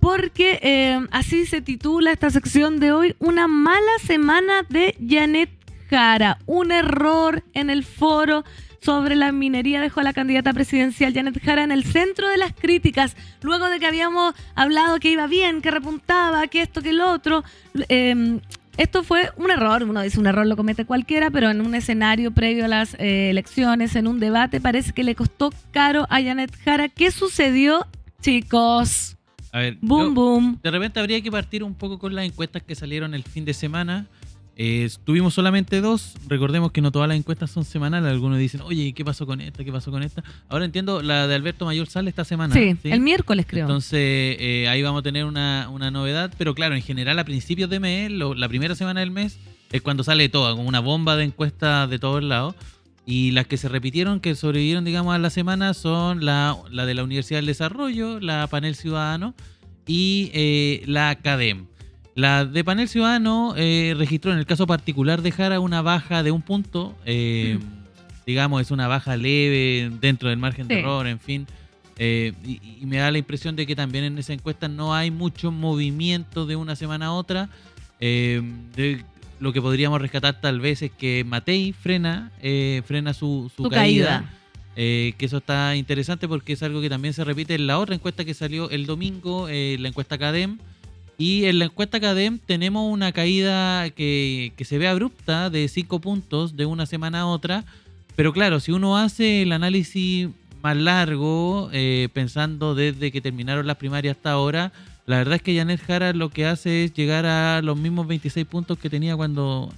porque así se titula esta sección de hoy, una mala semana de Janet Jara. Un error en el foro sobre la minería dejó a la candidata presidencial Janet Jara en el centro de las críticas, luego de que habíamos hablado que iba bien, que repuntaba, que esto, que lo otro. Esto fue un error, uno dice un error lo comete cualquiera, pero en un escenario previo a las elecciones, en un debate, parece que le costó caro a Janet Jara. ¿Qué sucedió, chicos? A ver, boom. De repente habría que partir un poco con las encuestas que salieron el fin de semana. Tuvimos solamente 2. Recordemos que no todas las encuestas son semanales. Algunos dicen, oye, ¿qué pasó con esta? ¿Qué pasó con esta? Ahora entiendo, la de Alberto Mayor sale esta semana. Sí, el miércoles creo. Entonces ahí vamos a tener una novedad. Pero claro, en general a principios de mes, la primera semana del mes, es cuando sale todo, como una bomba de encuestas de todos lados. Y las que se repitieron, que sobrevivieron, digamos, a la semana son la de la Universidad del Desarrollo, la Panel Ciudadano y la CADEM. La de Panel Ciudadano registró en el caso particular de Jara una baja de 1 punto. Digamos, es una baja leve dentro del margen de error, en fin. Y me da la impresión de que también en esa encuesta no hay mucho movimiento de una semana a otra. Lo que podríamos rescatar tal vez es que Matei frena su caída. Que eso está interesante porque es algo que también se repite en la otra encuesta que salió el domingo, la encuesta CADEM. Y en la encuesta CADEM tenemos una caída que se ve abrupta de 5 puntos de una semana a otra. Pero claro, si uno hace el análisis más largo, pensando desde que terminaron las primarias hasta ahora, la verdad es que Janet Jara lo que hace es llegar a los mismos 26 puntos que tenía cuando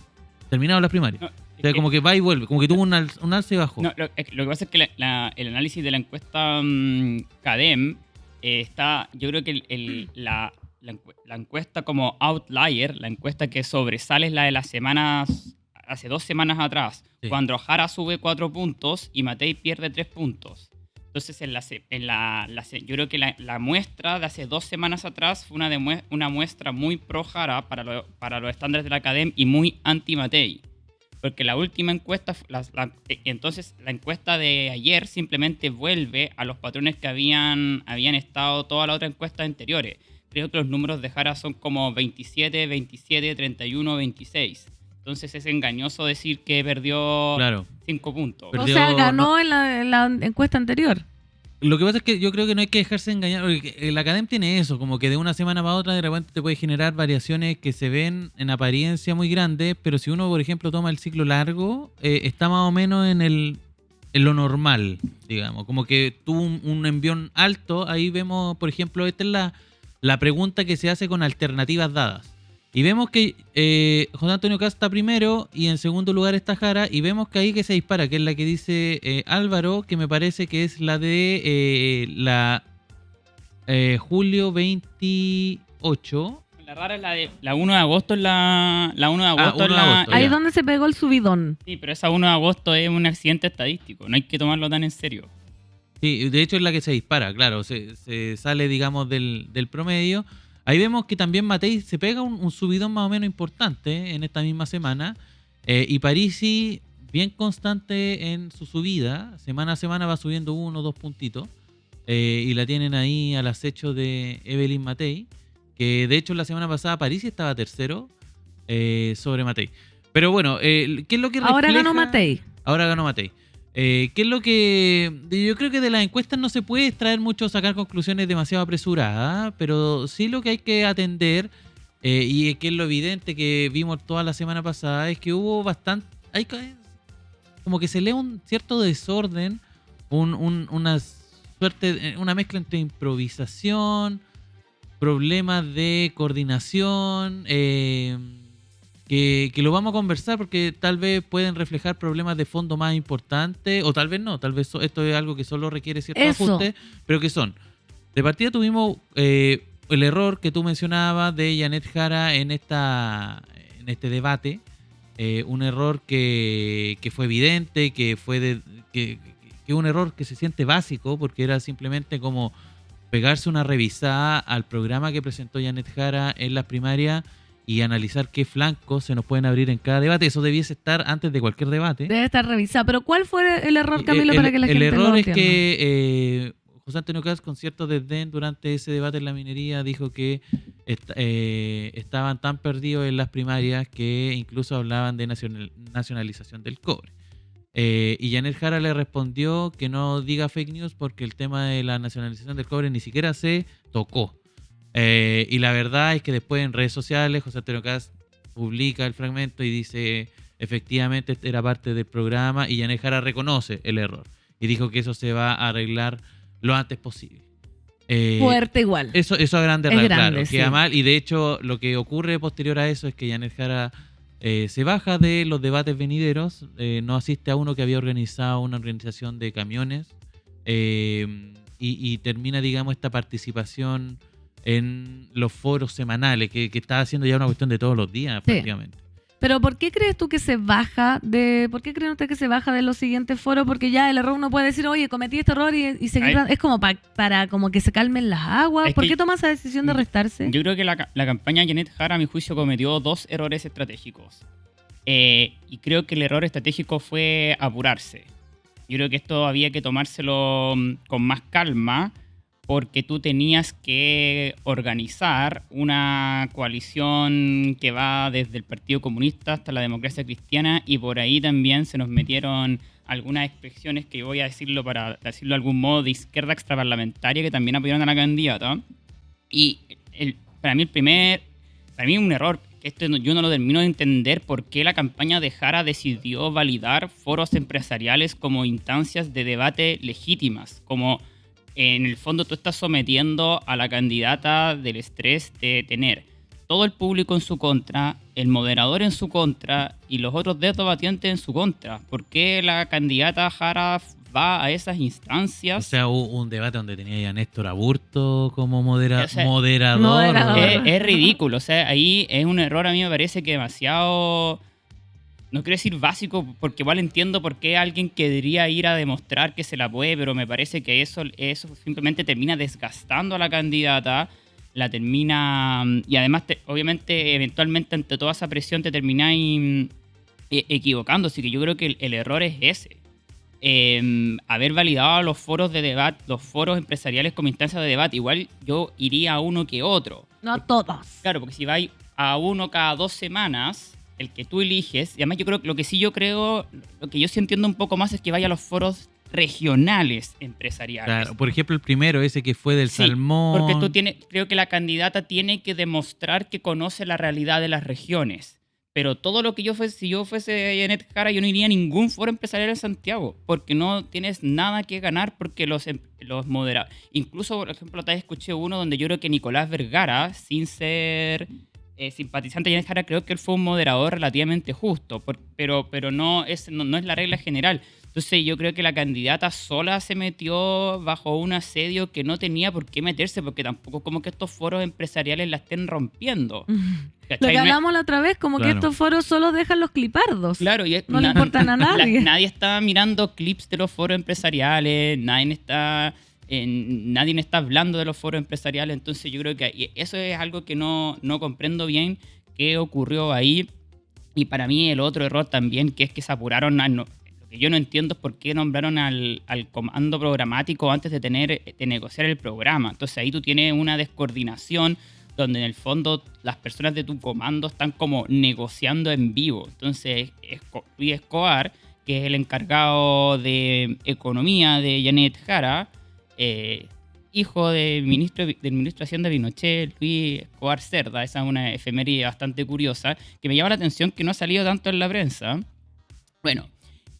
terminaron las primarias. No, o sea, como que va y vuelve, como que tuvo un alza y bajó. No, lo que pasa es que el análisis de la encuesta CADEM está, yo creo que la encuesta como outlier, la encuesta que sobresale es la de las semanas, hace 2 semanas atrás, sí, cuando Jara sube 4 puntos y Matei pierde 3 puntos. Entonces, yo creo que la muestra de hace 2 semanas atrás fue una muestra muy pro Jara para los estándares de la CADEM y muy anti-Matei. Porque la última encuesta, entonces la encuesta de ayer simplemente vuelve a los patrones que habían estado todas las otras encuestas anteriores. Creo que los números de Jara son como 27, 27, 31, 26. Entonces es engañoso decir que perdió 5 puntos. O sea, ganó en la encuesta anterior. Lo que pasa es que yo creo que no hay que dejarse engañar, porque la CADEM tiene eso, como que de una semana para otra de repente te puede generar variaciones que se ven en apariencia muy grandes, pero si uno, por ejemplo, toma el ciclo largo, está más o menos en lo normal, digamos. Como que tuvo un envión alto, ahí vemos, por ejemplo, esta es la pregunta que se hace con alternativas dadas. Y vemos que José Antonio Kast está primero y en segundo lugar está Jara. Y vemos que ahí que se dispara, que es la que dice Álvaro, que me parece que es la de julio 28. La rara es la de la 1 de agosto. La 1 de agosto. Ahí es donde se pegó el subidón. Sí, pero esa 1 de agosto es un accidente estadístico. No hay que tomarlo tan en serio. Sí, de hecho es la que se dispara, claro. Se sale, digamos, del promedio. Ahí vemos que también Matei se pega un subidón más o menos importante en esta misma semana. Y Parisi bien constante en su subida. Semana a semana va subiendo 1 o 2 puntitos. Y la tienen ahí al acecho de Evelyn Matei. Que de hecho la semana pasada Parisi estaba tercero sobre Matei. Pero bueno, ¿qué es lo que refleja? Ahora ganó Matei. ¿Qué es lo que...? Yo creo que de las encuestas no se puede extraer mucho, sacar conclusiones demasiado apresuradas, pero sí lo que hay que atender, y que es lo evidente que vimos toda la semana pasada, es que hubo bastante... como que se lee un cierto desorden, una mezcla entre improvisación, problemas de coordinación... Que lo vamos a conversar porque tal vez pueden reflejar problemas de fondo más importantes, o tal vez no, tal vez esto es algo que solo requiere cierto ajuste, pero que son. De partida tuvimos el error que tú mencionabas de Janet Jara en este debate, un error que fue evidente, que un error que se siente básico, porque era simplemente como pegarse una revisada al programa que presentó Janet Jara en las primarias y analizar qué flancos se nos pueden abrir en cada debate. Eso debiese estar antes de cualquier debate. Debe estar revisado. Pero ¿cuál fue el error, Camilo, para que la gente lo entienda? El error es que José Antonio Kast, con cierto desdén durante ese debate en la minería, dijo que estaban tan perdidos en las primarias que incluso hablaban de nacionalización del cobre. Y Janet Jara le respondió que no diga fake news porque el tema de la nacionalización del cobre ni siquiera se tocó. Y la verdad es que después en redes sociales José Antonio Kast publica el fragmento y dice efectivamente este era parte del programa, y Janet Jara reconoce el error y dijo que eso se va a arreglar lo antes posible. Fuerte igual. Eso a grandes Es rasgos, grande, claro, sí. queda mal, y de hecho lo que ocurre posterior a eso es que Janet Jara se baja de los debates venideros, no asiste a uno que había organizado una organización de camiones, y termina, digamos, esta participación en los foros semanales, que está haciendo ya una cuestión de todos los días, Sí. prácticamente. Pero ¿por qué crees tú que se baja ¿por qué creen ustedes que se baja de los siguientes foros? Porque ya el error uno puede decir, oye, cometí este error y seguir. Ay. Es como para como que se calmen las aguas. Es ¿Por que qué toma esa decisión de restarse? Yo creo que la campaña Janet Jara, a mi juicio, cometió 2 errores estratégicos. Y creo que el error estratégico fue apurarse. Yo creo que esto había que tomárselo con más calma, porque tú tenías que organizar una coalición que va desde el Partido Comunista hasta la Democracia Cristiana, y por ahí también se nos metieron algunas expresiones que voy a decirlo para decirlo de algún modo de izquierda extraparlamentaria que también apoyaron a la candidata. Y para mí un error, que yo no lo termino de entender, por qué la campaña de Jara decidió validar foros empresariales como instancias de debate legítimas, como en el fondo tú estás sometiendo a la candidata del estrés de tener todo el público en su contra, el moderador en su contra y los otros debatientes en su contra. ¿Por qué la candidata Jara va a esas instancias? O sea, hubo un debate donde tenía ya Néstor Aburto como O sea, moderador. moderador. Es ridículo, o sea, ahí es un error, a mí me parece que demasiado, no quiero decir básico, porque igual entiendo por qué alguien querría ir a demostrar que se la puede, pero me parece que eso simplemente termina desgastando a la candidata, la termina, y además, obviamente, eventualmente ante toda esa presión te termináis equivocando, así que yo creo que el error es ese. Haber validado los foros de debate, los foros empresariales como instancias de debate, igual yo iría a uno que otro. No todos. Claro, porque si vais a uno cada 2 semanas, el que tú eliges, y además yo creo que lo que yo sí entiendo un poco más es que vaya a los foros regionales empresariales. Claro, por ejemplo, el primero, ese que fue del Sí, salmón. porque creo que la candidata tiene que demostrar que conoce la realidad de las regiones. Pero todo lo que si yo fuese Janet Jara, yo no iría a ningún foro empresarial en Santiago, porque no tienes nada que ganar, porque los moderados. Incluso, por ejemplo, otra vez escuché uno donde yo creo que Nicolás Vergara, sin ser simpatizante de Janet Jara, creo que él fue un moderador relativamente justo, pero no es la regla general. Entonces yo creo que la candidata sola se metió bajo un asedio que no tenía por qué meterse, porque tampoco es como que estos foros empresariales la estén rompiendo. Lo ¿Cachai? que hablamos la otra vez, como que Claro. estos foros solo dejan los clipardos. Claro, y No le importan a nadie. Nadie está mirando clips de los foros empresariales, nadie está hablando de los foros empresariales, entonces yo creo que eso es algo que no comprendo bien qué ocurrió ahí. Y para mí el otro error también, que es que se apuraron, lo que yo no entiendo es por qué nombraron al comando programático antes de negociar el programa. Entonces ahí tú tienes una descoordinación donde en el fondo las personas de tu comando están como negociando en vivo. Entonces Luis Escobar, que es el encargado de economía de Janet Jara, hijo del ministro de Hacienda de Pinochet, Luis Escobar Cerda. Esa es una efeméride bastante curiosa que me llama la atención, que no ha salido tanto en la prensa. Bueno,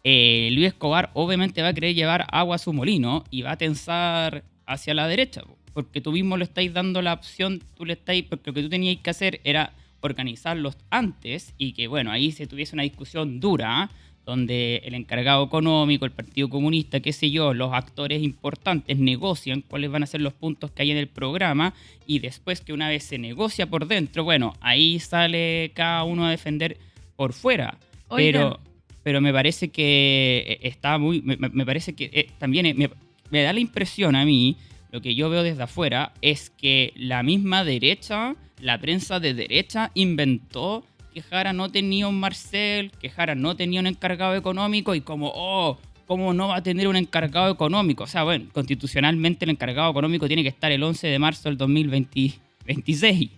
Luis Escobar obviamente va a querer llevar agua a su molino y va a tensar hacia la derecha, porque tú mismo le estáis dando la opción, porque lo que tú tenías que hacer era organizarlos antes y que, bueno, ahí se tuviese una discusión dura, donde el encargado económico, el Partido Comunista, qué sé yo, los actores importantes negocian cuáles van a ser los puntos que hay en el programa, y después que una vez se negocia por dentro, bueno, ahí sale cada uno a defender por fuera. Oigan. Pero me parece que está muy... Me parece que también me da la impresión a mí, lo que yo veo desde afuera, es que la misma derecha, la prensa de derecha, inventó que Jara no tenía un Marcel, que Jara no tenía un encargado económico, y como, ¿cómo no va a tener un encargado económico? O sea, bueno, constitucionalmente el encargado económico tiene que estar el 11 de marzo del 2026.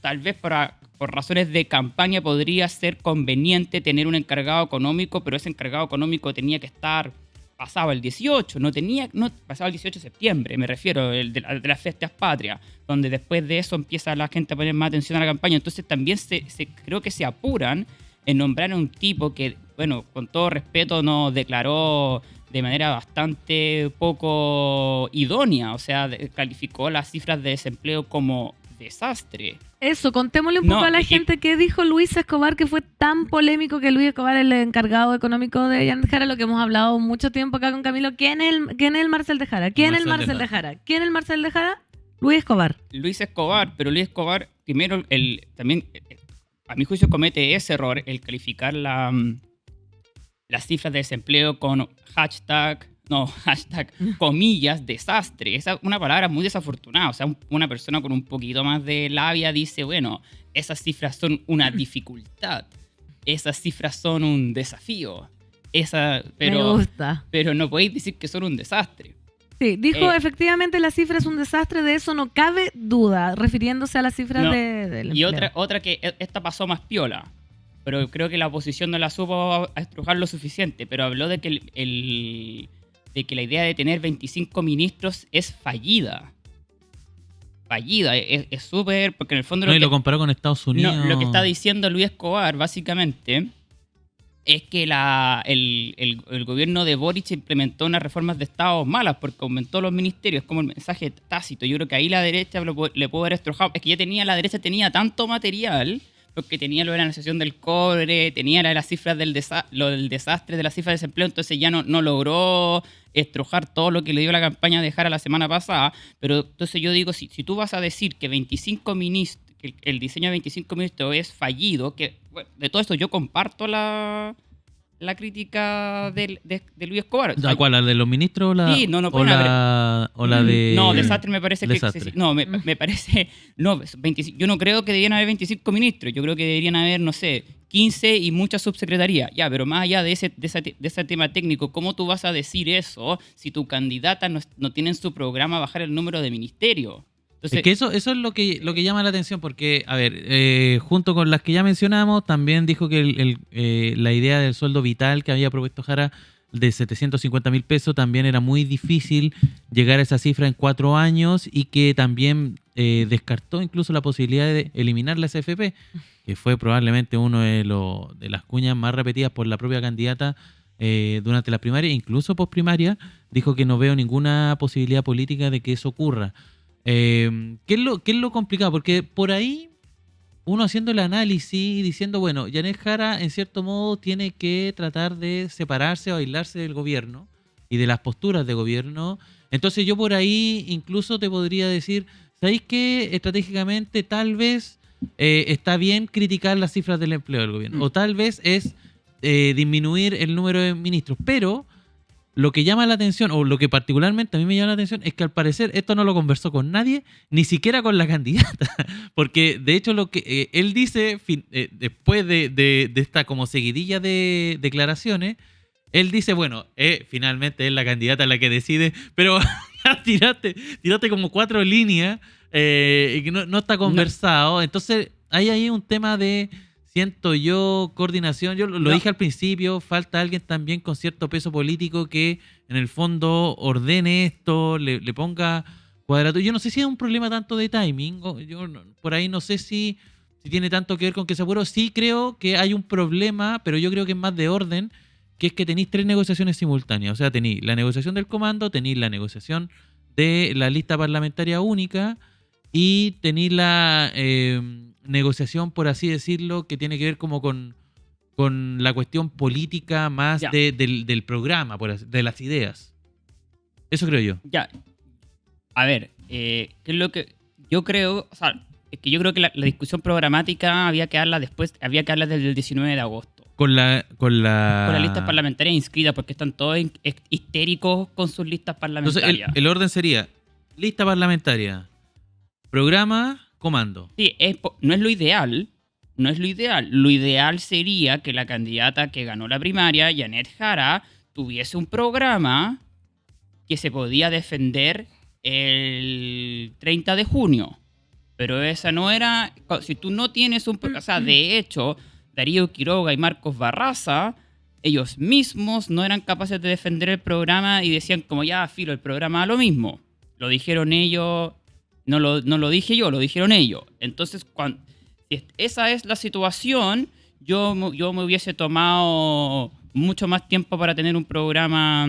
Tal vez por razones de campaña podría ser conveniente tener un encargado económico, pero ese encargado económico tenía que estar pasado el 18, pasaba el 18 de septiembre, me refiero, de las fiestas patrias, donde después de eso empieza la gente a poner más atención a la campaña. Entonces también creo que se apuran en nombrar a un tipo que, bueno, con todo respeto nos declaró de manera bastante poco idónea, o sea, calificó las cifras de desempleo como desastre. Eso, contémosle un poco a la gente qué dijo Luis Escobar, que fue tan polémico, que Luis Escobar es el encargado económico de Janet Jara, lo que hemos hablado mucho tiempo acá con Camilo. ¿Quién es el Marcel de Jara? ¿Quién es el Marcel de Jara? ¿Quién es el Marcel de Jara? Luis Escobar. Luis Escobar, pero Luis Escobar, primero, también, a mi juicio, comete ese error, el calificar las cifras de desempleo con hashtag, comillas, desastre. Esa es una palabra muy desafortunada. O sea, una persona con un poquito más de labia dice, bueno, esas cifras son una dificultad. Esas cifras son un desafío. Me gusta. Pero no podéis decir que son un desastre. Sí, dijo efectivamente la cifra es un desastre, de eso no cabe duda, refiriéndose a las cifras del y empleo. otra que esta pasó más piola, pero creo que la oposición no la supo estrujar lo suficiente, pero habló de que de que la idea de tener 25 ministros es fallida. Fallida, es súper, porque en el fondo... Y lo comparó con Estados Unidos. No, lo que está diciendo Luis Escobar, básicamente, es que el gobierno de Boric implementó unas reformas de Estado malas porque aumentó los ministerios, como el mensaje tácito. Yo creo que ahí la derecha le pudo haber estrujado. Es que la derecha tenía tanto material, porque tenía lo de la negociación del cobre, tenía las cifras del desastre de las cifras de desempleo, entonces ya no logró estrujar todo lo que le dio la campaña de Jara la semana pasada. Pero entonces yo digo, si tú vas a decir que 25 ministros, que el diseño de 25 ministros es fallido, que bueno, de todo esto yo comparto la crítica de Luis Escobar. ¿La cuál? ¿La de los ministros? Sí, no o la de... No, desastre me parece desastre. que... No, me parece... No, 25, yo no creo que deberían haber 25 ministros. Yo creo que deberían haber, no sé, 15 y muchas subsecretarías. Ya, pero más allá de ese tema técnico, ¿cómo tú vas a decir eso si tu candidata no tiene en su programa bajar el número de ministerios? Entonces, es que eso es lo que llama la atención, porque, a ver, junto con las que ya mencionamos, también dijo que la idea del sueldo vital que había propuesto Jara de 750.000 pesos también era muy difícil llegar a esa cifra en 4 años, y que también descartó incluso la posibilidad de eliminar la SFP, que fue probablemente uno de las cuñas más repetidas por la propia candidata durante la primaria, incluso postprimaria. Dijo que no veo ninguna posibilidad política de que eso ocurra. ¿Qué es lo complicado? Porque por ahí uno haciendo el análisis y diciendo, bueno, Janet Jara en cierto modo tiene que tratar de separarse o aislarse del gobierno y de las posturas de gobierno. Entonces yo por ahí incluso te podría decir, ¿sabéis qué? Estratégicamente tal vez está bien criticar las cifras del empleo del gobierno, o tal vez es disminuir el número de ministros, pero... Lo que llama la atención, o lo que particularmente a mí me llama la atención, es que al parecer esto no lo conversó con nadie, ni siquiera con la candidata. Porque de hecho lo que él dice, después de esta como seguidilla de declaraciones, él dice, bueno, finalmente es la candidata la que decide, pero tiraste como 4 líneas y que no está conversado. No. Entonces hay ahí un tema de... Siento yo coordinación, yo lo dije al principio, falta alguien también con cierto peso político que en el fondo ordene esto, le ponga cuadratura. Yo no sé si es un problema tanto de timing, por ahí no sé si tiene tanto que ver con que se apuró. Sí creo que hay un problema, pero yo creo que es más de orden, que es que tenéis 3 negociaciones simultáneas. O sea, tenéis la negociación del comando, tenéis la negociación de la lista parlamentaria única y tenéis la... negociación, por así decirlo, que tiene que ver como con la cuestión política más del programa, de las ideas. Eso creo yo. Ya. A ver, ¿qué es lo que yo creo? O sea, es que yo creo que la discusión programática había que darla desde el 19 de agosto. Con la lista parlamentaria inscrita, porque están todos histéricos con sus listas parlamentarias. Entonces, el orden sería lista parlamentaria, programa... comando. Sí, no es lo ideal. No es lo ideal. Lo ideal sería que la candidata que ganó la primaria, Janet Jara, tuviese un programa que se podía defender el 30 de junio. Pero esa no era... Si tú no tienes un... O sea, de hecho, Darío Quiroga y Marcos Barraza, ellos mismos no eran capaces de defender el programa y decían como, ya, filo, el programa da lo mismo. Lo dijeron ellos, no lo dije yo, lo dijeron ellos. Entonces, si esa es la situación, yo me hubiese tomado mucho más tiempo para tener un programa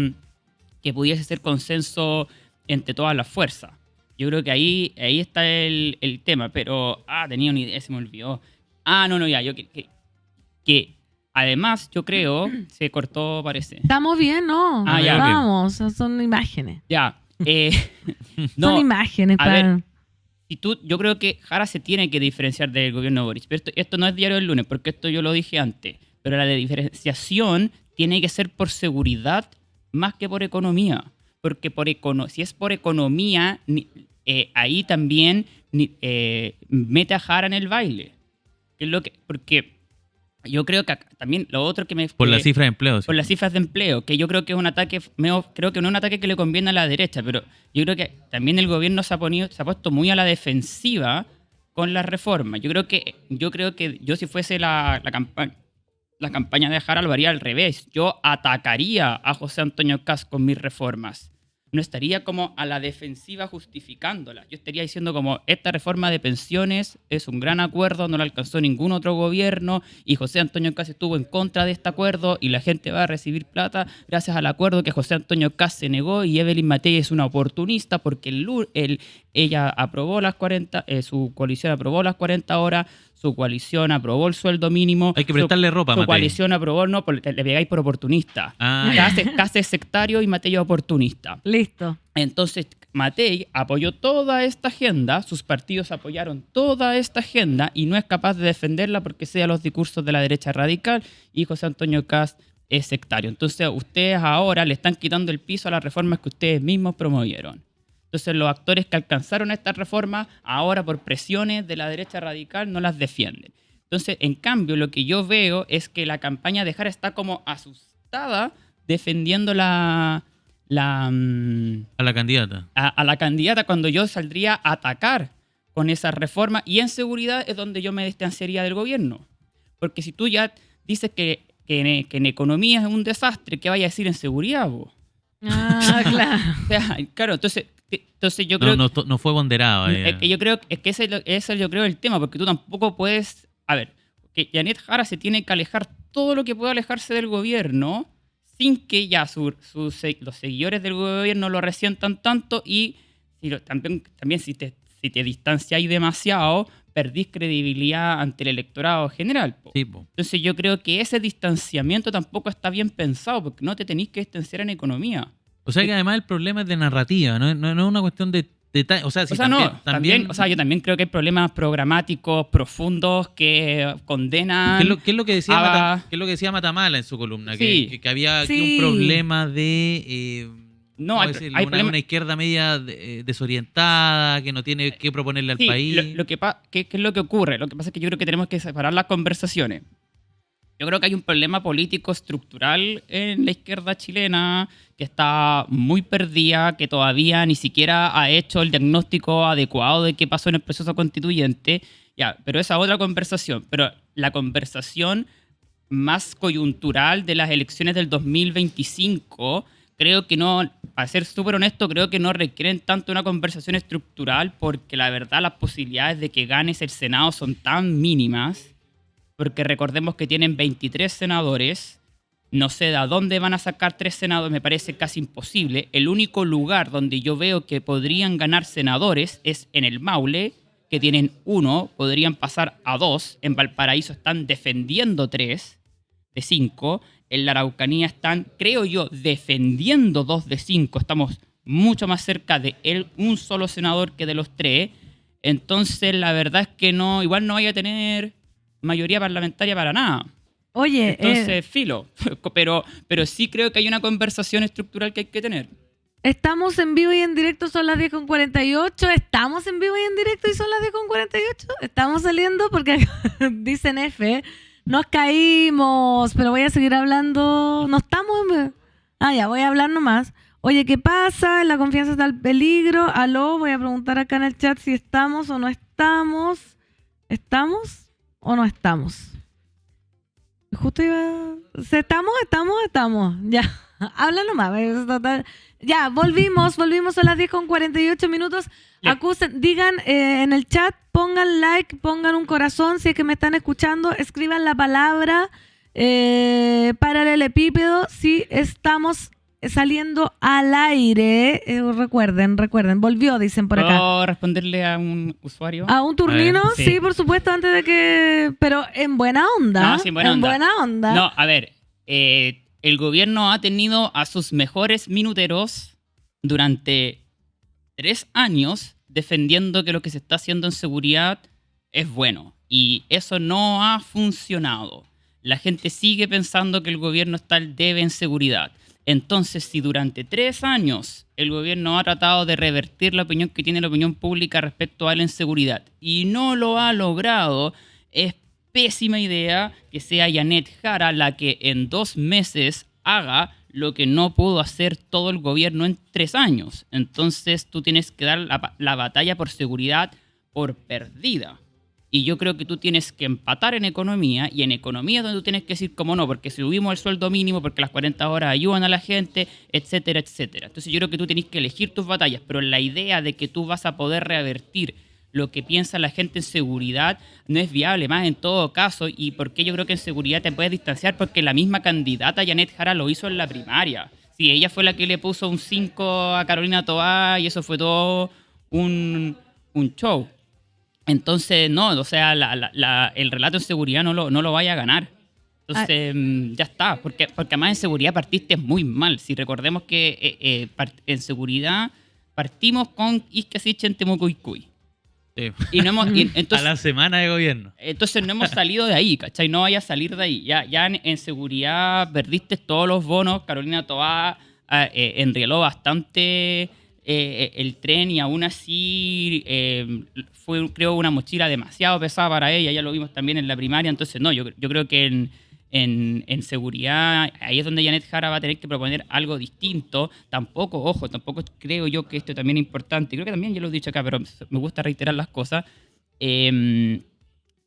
que pudiese ser consenso entre todas las fuerzas. Yo creo que ahí está el tema, pero... tenía una idea, se me olvidó. Que además, yo creo... Se cortó, parece. Estamos bien, ¿no? Ya. Vamos, son imágenes. Ya. Son imágenes a para... ver, yo creo que Jara se tiene que diferenciar del gobierno de Boric. Pero esto no es diario del lunes, porque esto yo lo dije antes. Pero la diferenciación tiene que ser por seguridad más que por economía. Porque si es por economía, ahí también mete a Jara en el baile. Porque yo creo que también lo otro que me... Por la cifra de empleo. Sí. Por las cifras de empleo, que yo creo que es un ataque, creo que no es un ataque que le conviene a la derecha, pero yo creo que también el gobierno se ha puesto muy a la defensiva con las reformas. Yo creo que yo si fuese la campaña de Jara lo haría al revés. Yo atacaría a José Antonio Kast con mis reformas. No estaría como a la defensiva justificándola. Yo estaría diciendo como, esta reforma de pensiones es un gran acuerdo, no la alcanzó ningún otro gobierno y José Antonio Kast estuvo en contra de este acuerdo y la gente va a recibir plata gracias al acuerdo que José Antonio Kast se negó y Evelyn Matei es una oportunista porque ella aprobó las 40, su coalición aprobó las 40 horas, su coalición aprobó el sueldo mínimo. Hay que prestarle ropa a Su Matei. coalición aprobó, no, le pegáis por oportunista. Kast es sectario y Matei es oportunista. Listo. Entonces, Matei apoyó toda esta agenda, sus partidos apoyaron toda esta agenda y no es capaz de defenderla porque sea los discursos de la derecha radical y José Antonio Kast es sectario. Entonces, ustedes ahora le están quitando el piso a las reformas que ustedes mismos promovieron. Entonces, los actores que alcanzaron estas reformas, ahora por presiones de la derecha radical, no las defienden. Entonces, en cambio, lo que yo veo es que la campaña de Jara está como asustada defendiendo a la candidata. A la candidata cuando yo saldría a atacar con esa reforma. Y en seguridad es donde yo me distanciaría del gobierno. Porque si tú ya dices que en economía es un desastre, ¿qué vaya a decir en seguridad, vos? Claro. O sea, claro, entonces yo creo no fue ponderado. yo creo que ese yo creo el tema, porque tú tampoco puedes... A ver, que Janet Jara se tiene que alejar todo lo que pueda alejarse del gobierno sin que ya los seguidores del gobierno lo resientan tanto y también si te distanciáis demasiado, perdís credibilidad ante el electorado general. Sí, Entonces yo creo que ese distanciamiento tampoco está bien pensado porque no te tenéis que distanciar en economía. O sea que además el problema es de narrativa, no es una cuestión de detalle. O sea, yo también creo que hay problemas programáticos profundos que condenan... ¿Qué es lo que decía Matamala en su columna? Sí. Que había aquí un problema de... hay una izquierda media desorientada, que no tiene qué proponerle al país. ¿Qué es lo que ocurre? Lo que pasa es que yo creo que tenemos que separar las conversaciones. Yo creo que hay un problema político estructural en la izquierda chilena que está muy perdida, que todavía ni siquiera ha hecho el diagnóstico adecuado de qué pasó en el proceso constituyente. Ya, pero esa otra conversación. Pero la conversación más coyuntural de las elecciones del 2025, creo que no, para ser súper honesto, creo que no requieren tanto una conversación estructural porque la verdad las posibilidades de que ganes el Senado son tan mínimas. Porque recordemos que tienen 23 senadores, no sé de dónde van a sacar 3 senadores, me parece casi imposible. El único lugar donde yo veo que podrían ganar senadores es en el Maule, que tienen 1, podrían pasar a 2. En Valparaíso están defendiendo 3 de 5. En la Araucanía están, creo yo, defendiendo 2 de 5. Estamos mucho más cerca de un solo senador que de los 3. Entonces, la verdad es que igual no vaya a tener mayoría parlamentaria para nada. Oye, entonces, filo. Pero sí creo que hay una conversación estructural que hay que tener. Estamos en vivo y en directo, son las 10:48. Estamos en vivo y en directo y son las 10:48. Estamos saliendo porque dicen F. Nos caímos, pero voy a seguir hablando. No estamos Ya, voy a hablar nomás. Oye, ¿qué pasa? La confianza está al peligro. Aló, voy a preguntar acá en el chat si estamos o no estamos. ¿Estamos o no estamos? Justo iba... ¿Estamos? Ya, habla nomás. Ya, volvimos a las 10:48. Ya. Acusen, digan en el chat, pongan like, pongan un corazón si es que me están escuchando, escriban la palabra paralelepípedo si estamos saliendo al aire. Recuerden, volvió, dicen por acá. ¿Puedo responderle a un usuario? ¿A un turnino? Sí. Sí, por supuesto, antes de que... Pero en buena onda. No, sí, en buena onda. Buena onda. No, a ver, el gobierno ha tenido a sus mejores minuteros durante 3 años defendiendo que lo que se está haciendo en seguridad es bueno. Y eso no ha funcionado. La gente sigue pensando que el gobierno está al debe en seguridad. Entonces, si durante 3 años el gobierno ha tratado de revertir la opinión que tiene la opinión pública respecto a la inseguridad y no lo ha logrado, es pésima idea que sea Janet Jara la que en 2 meses haga lo que no pudo hacer todo el gobierno en 3 años. Entonces tú tienes que dar la batalla por seguridad por perdida. Y yo creo que tú tienes que empatar en economía, y en economía es donde tú tienes que decir cómo no, porque subimos el sueldo mínimo, porque las 40 horas ayudan a la gente, etcétera, etcétera. Entonces yo creo que tú tienes que elegir tus batallas, pero la idea de que tú vas a poder revertir lo que piensa la gente en seguridad no es viable, más en todo caso. ¿Y por qué yo creo que en seguridad te puedes distanciar? Porque la misma candidata Janet Jara lo hizo en la primaria. Sí, ella fue la que le puso un 5 a Carolina Toá y eso fue todo un show. Entonces, no, o sea, el relato en seguridad no lo vaya a ganar. Entonces, ya está, porque además en seguridad partiste muy mal. Si recordemos que en seguridad partimos con Izquierda en Temuco-Icui. Sí. Y no hemos, entonces, a la semana de gobierno. Entonces no hemos salido de ahí, ¿cachai? No vaya a salir de ahí. Ya en seguridad perdiste todos los bonos. Carolina Toá enrieló bastante el tren y aún así fue, creo, una mochila demasiado pesada para ella. Ya lo vimos también en la primaria. Entonces, no, yo creo que en seguridad ahí es donde Janet Jara va a tener que proponer algo distinto. Tampoco creo yo que esto también es importante. Creo que también ya lo he dicho acá, pero me gusta reiterar las cosas.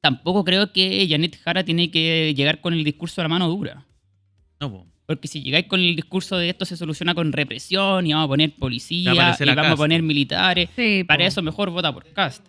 Tampoco creo que Janet Jara tiene que llegar con el discurso de la mano dura. No, po. Porque si llegáis con el discurso de esto se soluciona con represión y vamos a poner policía y Va a aparecer vamos a Kast. poner militares, Sí, para po. eso mejor vota por Kast.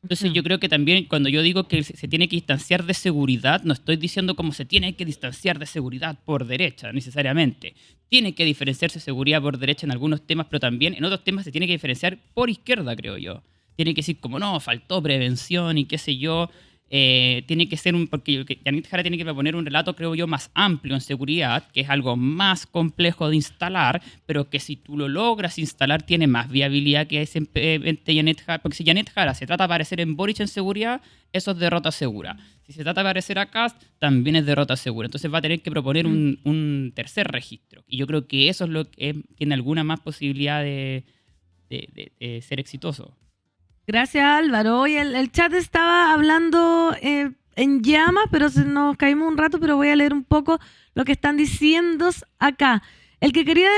Entonces Ujú. yo creo que también cuando yo digo que se tiene que distanciar de seguridad, no estoy diciendo cómo se tiene que distanciar de seguridad por derecha, necesariamente. Tiene que diferenciarse seguridad por derecha en algunos temas, pero también en otros temas se tiene que diferenciar por izquierda, creo yo. Tiene que decir como, no, faltó prevención y qué sé yo. Tiene que ser porque Janet Jara tiene que proponer un relato, creo yo, más amplio en seguridad, que es algo más complejo de instalar, pero que si tú lo logras instalar tiene más viabilidad que simplemente Janet Jara. Porque si Janet Jara se trata de aparecer en Boric en seguridad, eso es derrota segura. Si se trata de aparecer a Kast, también es derrota segura. Entonces va a tener que proponer un tercer registro. Y yo creo que eso es lo que tiene alguna más posibilidad de ser exitoso. Gracias, Álvaro. Hoy el chat estaba hablando en llamas, pero nos caímos un rato, pero voy a leer un poco lo que están diciendo acá. El que quería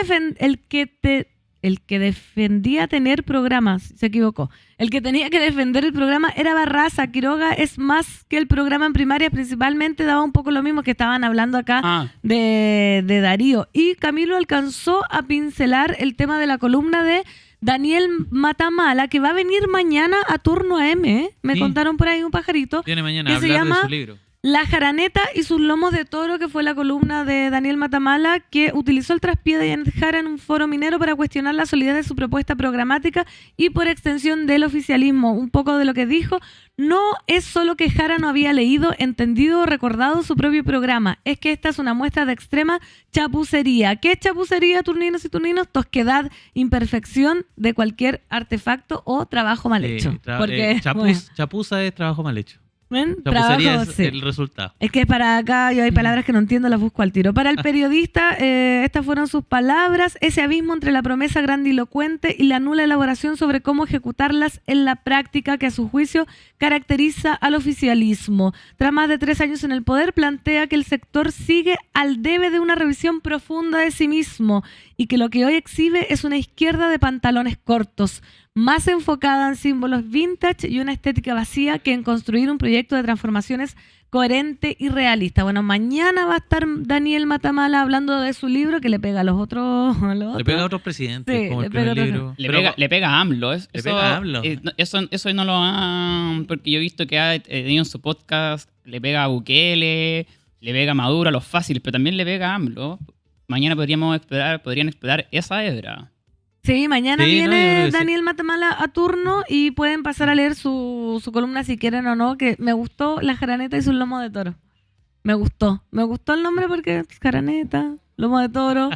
el que defendía tener programas, se equivocó. El que tenía que defender el programa era Barraza. Quiroga es más que el programa en primaria, principalmente daba un poco lo mismo que estaban hablando acá de Darío. Y Camilo alcanzó a pincelar el tema de la columna de Daniel Matamala, que va a venir mañana a Turno AM, ¿eh? Me Sí. contaron por ahí un pajarito. Viene mañana ¿Qué a se hablar de llama? su libro. La Jaraneta y sus lomos de toro, que fue la columna de Daniel Matamala, que utilizó el traspié de Janet Jara en un foro minero para cuestionar la solidez de su propuesta programática y por extensión del oficialismo. Un poco de lo que dijo: no es solo que Jara no había leído, entendido o recordado su propio programa, es que esta es una muestra de extrema chapucería. ¿Qué es chapucería, turninos y turninos? Tosquedad, imperfección de cualquier artefacto o trabajo mal hecho. Porque, bueno, Chapuza es trabajo mal hecho. ¿Ven? O sea, pues sería Trabajo, sí. el resultado. Es que para acá yo hay palabras que no entiendo, las busco al tiro. Para el periodista, estas fueron sus palabras: ese abismo entre la promesa grandilocuente y la nula elaboración sobre cómo ejecutarlas en la práctica que a su juicio caracteriza al oficialismo. Tras más de 3 años en el poder, plantea que el sector sigue al debe de una revisión profunda de sí mismo y que lo que hoy exhibe es una izquierda de pantalones cortos, más enfocada en símbolos vintage y una estética vacía que en construir un proyecto de transformaciones coherente y realista. Bueno, mañana va a estar Daniel Matamala hablando de su libro que le pega a los otros. Le pega a otros presidentes, Sí, como le el primer pega a libro. Le pega a AMLO. pega a AMLO. Eso no lo ha... Porque yo he visto que ha tenido en su podcast, le pega a Bukele, le pega a Maduro, a los fáciles, pero también le pega a AMLO. Mañana podrían explorar esa hebra. Sí, mañana Sí, no, yo creo viene que sí. Daniel Matamala a turno y pueden pasar a leer su columna si quieren o no, que me gustó La Jaraneta y sus lomos de toro. Me gustó el nombre porque jaraneta, lomo de toro,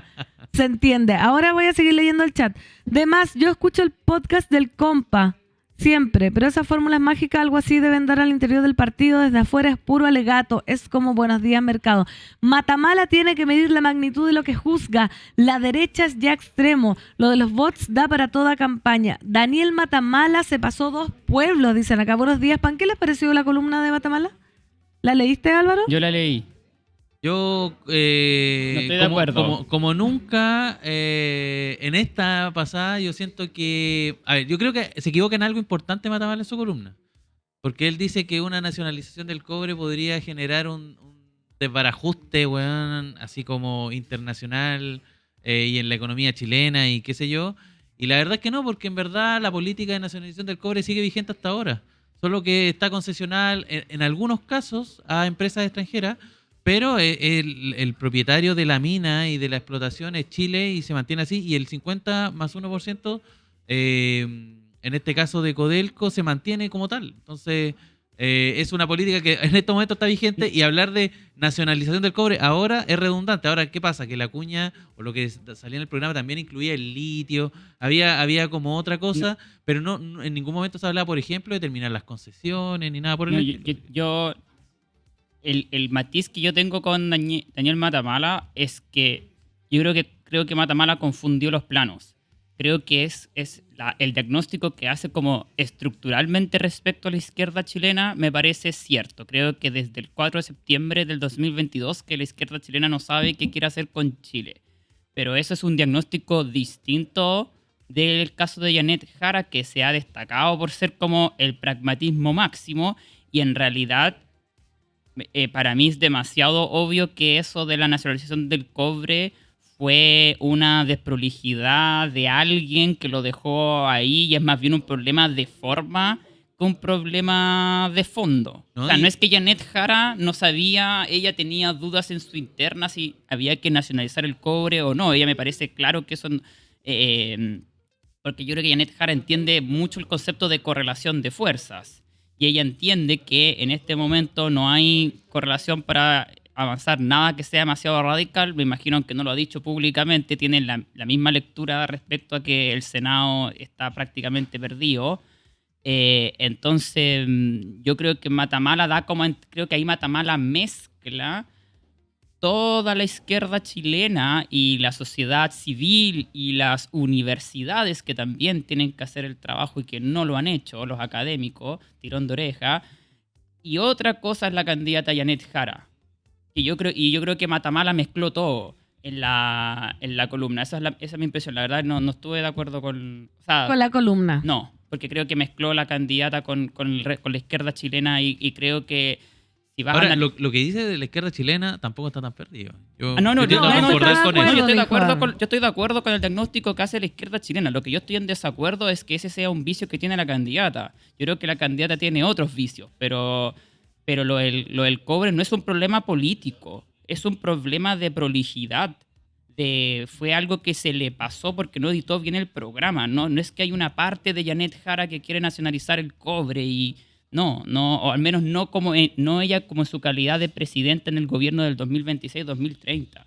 se entiende. Ahora voy a seguir leyendo el chat. De más, yo escucho el podcast del compa, siempre, pero esas fórmulas mágicas, algo así deben dar al interior del partido, desde afuera es puro alegato, es como buenos días mercado. Matamala tiene que medir la magnitud de lo que juzga, la derecha es ya extremo, lo de los bots da para toda campaña. Daniel Matamala se pasó 2 pueblos, dicen acá, buenos días. ¿Pan qué les pareció la columna de Matamala? ¿La leíste, Álvaro? Yo la leí. Yo, No estoy de acuerdo. como nunca, en esta pasada, yo siento que... A ver, yo creo que se equivoca en algo importante Matamala en su columna. Porque él dice que una nacionalización del cobre podría generar un desbarajuste, weón, así como internacional y en la economía chilena y qué sé yo. Y la verdad es que no, porque en verdad la política de nacionalización del cobre sigue vigente hasta ahora. Solo que está concesional en algunos casos a empresas extranjeras, pero el propietario de la mina y de la explotación es Chile y se mantiene así, y el 50 más 1%, en este caso de Codelco, se mantiene como tal. Entonces, es una política que en estos momentos está vigente, y hablar de nacionalización del cobre ahora es redundante. Ahora, ¿qué pasa? Que la cuña, o lo que salía en el programa, también incluía el litio, había como otra cosa, pero no en ningún momento se hablaba, por ejemplo, de terminar las concesiones, ni nada por el No, estilo. el matiz que yo tengo con Daniel Matamala es que yo creo que Matamala confundió los planos. Creo que el diagnóstico que hace como estructuralmente respecto a la izquierda chilena me parece cierto. Creo que desde el 4 de septiembre del 2022 que la izquierda chilena no sabe qué quiere hacer con Chile. Pero eso es un diagnóstico distinto del caso de Janet Jara, que se ha destacado por ser como el pragmatismo máximo, y en realidad para mí es demasiado obvio que eso de la nacionalización del cobre fue una desprolijidad de alguien que lo dejó ahí, y es más bien un problema de forma que un problema de fondo. ¿No? O sea, no es que Janet Jara no sabía, ella tenía dudas en su interna si había que nacionalizar el cobre o no. Ella me parece claro que eso... porque yo creo que Janet Jara entiende mucho el concepto de correlación de fuerzas. Y ella entiende que en este momento no hay correlación para avanzar nada que sea demasiado radical. Me imagino que no lo ha dicho públicamente. Tienen la misma lectura respecto a que el Senado está prácticamente perdido. Entonces, yo creo que Matamala creo que ahí Matamala mezcla toda la izquierda chilena y la sociedad civil y las universidades, que también tienen que hacer el trabajo y que no lo han hecho, los académicos, tirón de oreja. Y otra cosa es la candidata Janet Jara. Y yo creo que Matamala mezcló todo en la columna. Esa es mi impresión. La verdad, no estuve de acuerdo con... O sea, Con la columna. no, porque creo que mezcló la candidata con la izquierda chilena, y creo que si vas Ahora, a... lo que dice de la izquierda chilena tampoco está tan perdido. Yo No, tiendo a no, concordar está con de eso. yo estoy de dijo acuerdo Álvaro. yo estoy de acuerdo con el diagnóstico que hace la izquierda chilena. Lo que yo estoy en desacuerdo es que ese sea un vicio que tiene la candidata. Yo creo que la candidata tiene otros vicios, pero lo del cobre no es un problema político, es un problema de prolijidad. Fue algo que se le pasó porque no editó bien el programa. No es que hay una parte de Janet Jara que quiere nacionalizar el cobre y... No, o al menos no ella como en su calidad de presidenta en el gobierno del 2026-2030.